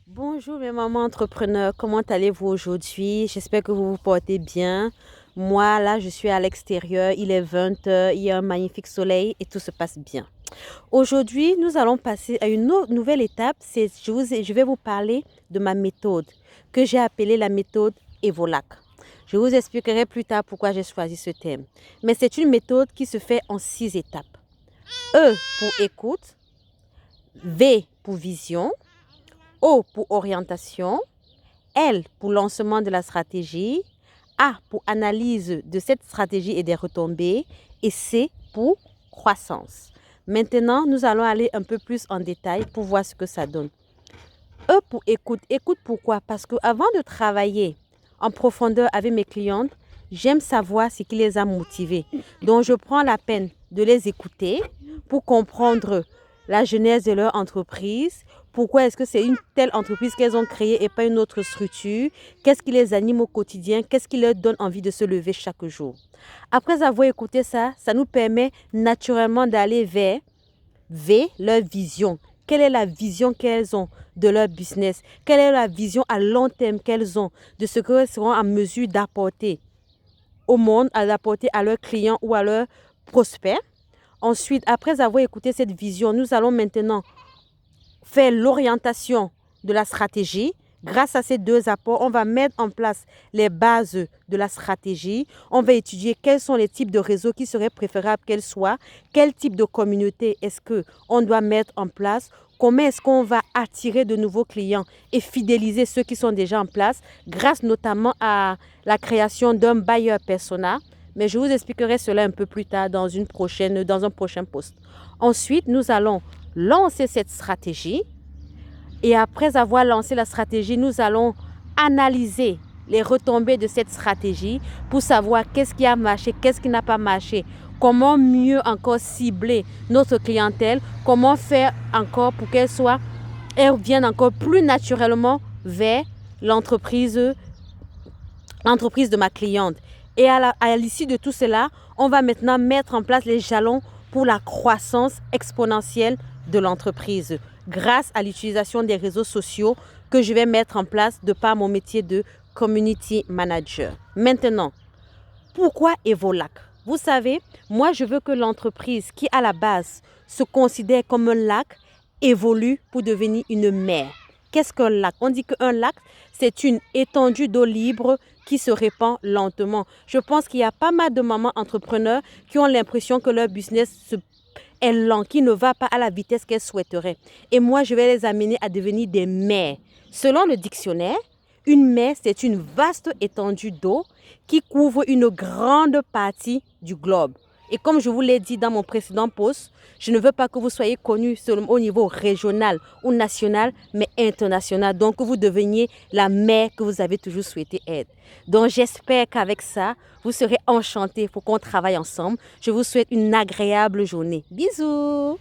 Bonjour mes mamans entrepreneurs, comment allez-vous aujourd'hui? J'espère que vous vous portez bien. Moi, là, je suis à l'extérieur, il est 20 heures, il y a un magnifique soleil et tout se passe bien. Aujourd'hui, nous allons passer à une autre nouvelle étape. Je vais vous parler de ma méthode que j'ai appelée la méthode Evolac. Je vous expliquerai plus tard pourquoi j'ai choisi ce thème. Mais c'est une méthode qui se fait en 6 étapes. E pour écoute, V pour vision, O pour orientation, L pour lancement de la stratégie, A pour analyse de cette stratégie et des retombées et C pour croissance. Maintenant, nous allons aller un peu plus en détail pour voir ce que ça donne. E pour écoute. Écoute pourquoi? Parce qu'avant de travailler en profondeur avec mes clientes, j'aime savoir ce qui les a motivées. Donc, je prends la peine de les écouter pour comprendre la genèse de leur entreprise. Pourquoi est-ce que c'est une telle entreprise qu'elles ont créée et pas une autre structure? Qu'est-ce qui les anime au quotidien? Qu'est-ce qui leur donne envie de se lever chaque jour? Après avoir écouté ça, ça nous permet naturellement d'aller vers V, leur vision. Quelle est la vision qu'elles ont de leur business? Quelle est la vision à long terme qu'elles ont de ce qu'elles seront en mesure d'apporter au monde, d'apporter à leurs clients ou à leurs prospects? Ensuite, après avoir écouté cette vision, nous allons maintenant faire l'orientation de la stratégie. Grâce à ces deux apports, on va mettre en place les bases de la stratégie. On va étudier quels sont les types de réseaux qui seraient préférables qu'elles soient, quel type de communauté est-ce qu'on doit mettre en place, comment est-ce qu'on va attirer de nouveaux clients et fidéliser ceux qui sont déjà en place, grâce notamment à la création d'un buyer persona. Mais je vous expliquerai cela un peu plus tard dans un prochain post. Ensuite, nous allons lancer cette stratégie. Et après avoir lancé la stratégie, nous allons analyser les retombées de cette stratégie pour savoir qu'est-ce qui a marché, qu'est-ce qui n'a pas marché, comment mieux encore cibler notre clientèle, comment faire encore pour qu'elle vienne encore plus naturellement vers l'entreprise de ma cliente. Et à l'issue de tout cela, on va maintenant mettre en place les jalons pour la croissance exponentielle de l'entreprise grâce à l'utilisation des réseaux sociaux que je vais mettre en place de par mon métier de community manager. Maintenant, pourquoi Evolac? Vous savez, moi je veux que l'entreprise qui à la base se considère comme un lac évolue pour devenir une mer. Qu'est-ce qu'un lac? On dit qu'un lac, c'est une étendue d'eau libre qui se répand lentement. Je pense qu'il y a pas mal de mamans entrepreneurs qui ont l'impression que leur business est lent, qui ne va pas à la vitesse qu'elles souhaiteraient. Et moi, je vais les amener à devenir des mers. Selon le dictionnaire, une mer, c'est une vaste étendue d'eau qui couvre une grande partie du globe. Et comme je vous l'ai dit dans mon précédent post, je ne veux pas que vous soyez connus seulement au niveau régional ou national, mais international. Donc, que vous deveniez la mère que vous avez toujours souhaité être. Donc, j'espère qu'avec ça, vous serez enchantés pour qu'on travaille ensemble. Je vous souhaite une agréable journée. Bisous!